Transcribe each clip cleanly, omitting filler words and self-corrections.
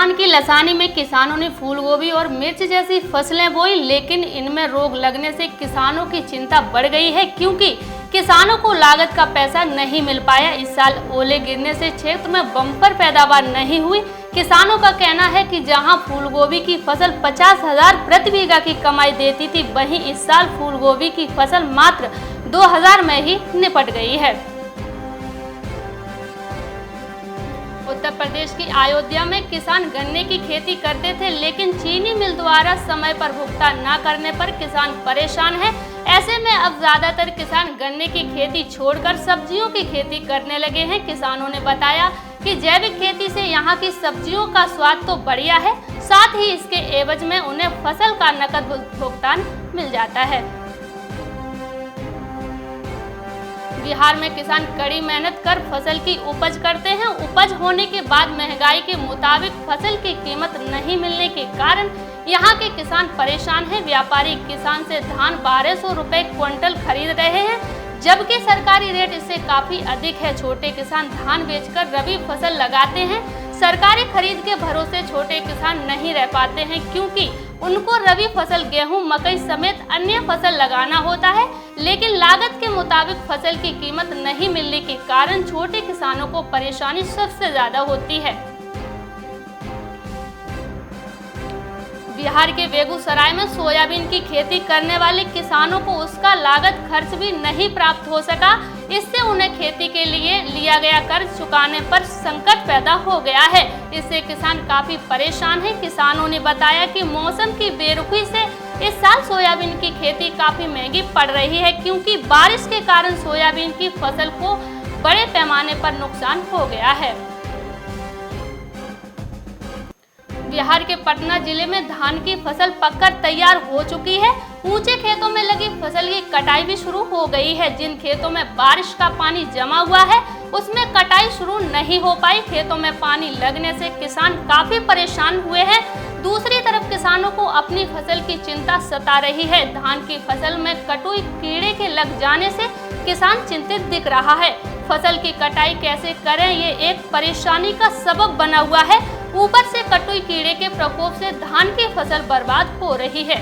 राजस्थान की लसानी में किसानों ने फूल गोभी और मिर्च जैसी फसलें बोई, लेकिन इनमें रोग लगने से किसानों की चिंता बढ़ गई है क्योंकि किसानों को लागत का पैसा नहीं मिल पाया। इस साल ओले गिरने से क्षेत्र में बम्पर पैदावार नहीं हुई। किसानों का कहना है कि जहां फूल गोभी की फसल 50,000 प्रति बीघा की कमाई देती थी, वहीं इस साल फूल गोभी की फसल मात्र 2,000 में ही निपट गई है। उत्तर प्रदेश की अयोध्या में किसान गन्ने की खेती करते थे, लेकिन चीनी मिल द्वारा समय पर भुगतान न करने पर किसान परेशान है। ऐसे में अब ज्यादातर किसान गन्ने की खेती छोड़कर सब्जियों की खेती करने लगे हैं। किसानों ने बताया कि जैविक खेती से यहाँ की सब्जियों का स्वाद तो बढ़िया है, साथ ही इसके एवज में उन्हें फसल का नकद भुगतान मिल जाता है। बिहार में किसान कड़ी मेहनत कर फसल की उपज करते हैं। उपज होने के बाद महंगाई के मुताबिक फसल की कीमत नहीं मिलने के कारण यहाँ के किसान परेशान हैं। व्यापारी किसान से धान 1200 रुपए क्विंटल खरीद रहे हैं, जबकि सरकारी रेट इससे काफी अधिक है। छोटे किसान धान बेचकर रबी फसल लगाते हैं। सरकारी खरीद के भरोसे छोटे किसान नहीं रह पाते हैं क्योंकि उनको रबी फसल गेहूं, मकई समेत अन्य फसल लगाना होता है, लेकिन लागत के मुताबिक फसल की कीमत नहीं मिलने के कारण छोटे किसानों को परेशानी सबसे ज्यादा होती है। बिहार के बेगूसराय में सोयाबीन की खेती करने वाले किसानों को उसका लागत खर्च भी नहीं प्राप्त हो सका। इससे उन्हें खेती के लिए लिया गया कर्ज चुकाने पर संकट पैदा हो गया है। इससे किसान काफी परेशान हैं। किसानों ने बताया कि मौसम की बेरुखी से इस साल सोयाबीन की खेती काफी महंगी पड़ रही है क्योंकि बारिश के कारण सोयाबीन की फसल को बड़े पैमाने पर नुकसान हो गया है। बिहार के पटना जिले में धान की फसल पककर तैयार हो चुकी है। ऊंचे खेतों में लगी फसल की कटाई भी शुरू हो गई है। जिन खेतों में बारिश का पानी जमा हुआ है उसमें कटाई शुरू नहीं हो पाई। खेतों में पानी लगने से किसान काफी परेशान हुए हैं। दूसरी तरफ किसानों को अपनी फसल की चिंता सता रही है। धान की फसल में कटुई कीड़े के लग जाने से किसान चिंतित दिख रहा है। फसल की कटाई कैसे करें, ये एक परेशानी का सबब बना हुआ है। ऊपर से कटुई कीड़े के प्रकोप से धान की फसल बर्बाद हो रही है।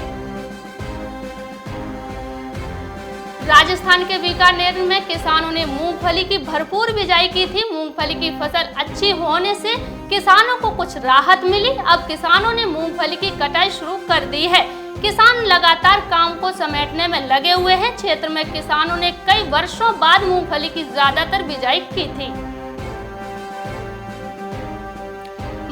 राजस्थान के बीकानेर में किसानों ने मूंगफली की भरपूर बिजाई की थी। मूंगफली की फसल अच्छी होने से किसानों को कुछ राहत मिली। अब किसानों ने मूंगफली की कटाई शुरू कर दी है। किसान लगातार काम को समेटने में लगे हुए हैं। क्षेत्र में किसानों ने कई वर्षों बाद मूंगफली की ज्यादातर बिजाई की थी।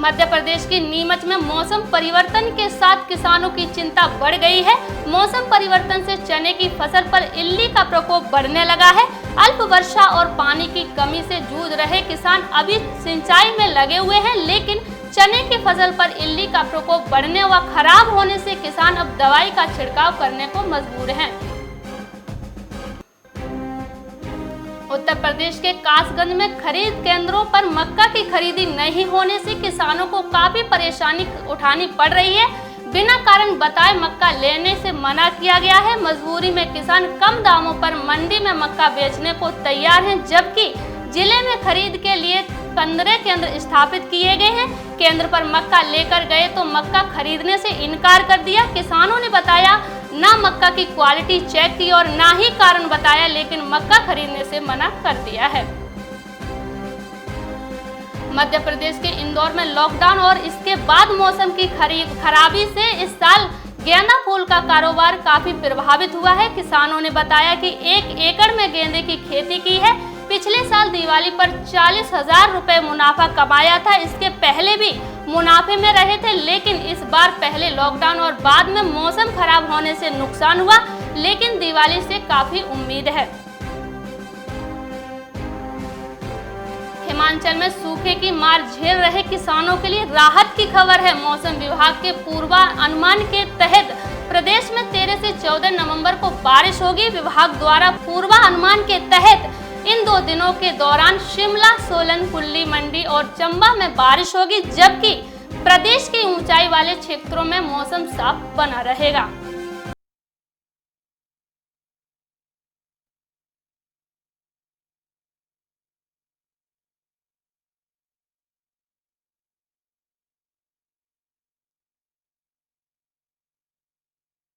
मध्य प्रदेश के नीमच में मौसम परिवर्तन के साथ किसानों की चिंता बढ़ गई है। मौसम परिवर्तन से चने की फसल पर इल्ली का प्रकोप बढ़ने लगा है। अल्प वर्षा और पानी की कमी से जूझ रहे किसान अभी सिंचाई में लगे हुए हैं, लेकिन चने की फसल पर इल्ली का प्रकोप बढ़ने व खराब होने से किसान अब दवाई का छिड़काव करने को मजबूर हैं। उत्तर प्रदेश के कासगंज में खरीद केंद्रों पर मक्का की खरीदी नहीं होने से किसानों को काफी परेशानी उठानी पड़ रही है। बिना कारण बताए मक्का लेने से मना किया गया है। मजबूरी में किसान कम दामों पर मंडी में मक्का बेचने को तैयार हैं, जबकि जिले में खरीद के लिए 15 केंद्र स्थापित किए गए हैं। केंद्र पर मक्का लेकर गए तो मक्का खरीदने से इनकार कर दिया। किसानों ने बताया ना मक्का की क्वालिटी चेक की और ना ही कारण बताया, लेकिन मक्का खरीदने से मना कर दिया है। मध्य प्रदेश के इंदौर में लॉकडाउन और इसके बाद मौसम की खराबी से इस साल गेंदा फूल का कारोबार काफी प्रभावित हुआ है। किसानों ने बताया कि 1 एकड़ में गेंदे की खेती की है। पिछले साल दिवाली पर 40,000 रुपए मुनाफा कमाया था। इसके पहले भी मुनाफे में रहे थे, लेकिन इस बार पहले लॉकडाउन और बाद में मौसम खराब होने से नुकसान हुआ, लेकिन दिवाली से काफी उम्मीद है। हिमाचल में सूखे की मार झेल रहे किसानों के लिए राहत की खबर है। मौसम विभाग के पूर्वानुमान के तहत प्रदेश में 13 से 14 नवंबर को बारिश होगी। विभाग द्वारा पूर्वानुमान के तहत इन 2 दिनों के दौरान शिमला, सोलन, कुल्ली, मंडी और चंबा में बारिश होगी, जबकि प्रदेश के ऊंचाई वाले क्षेत्रों में मौसम साफ बना रहेगा।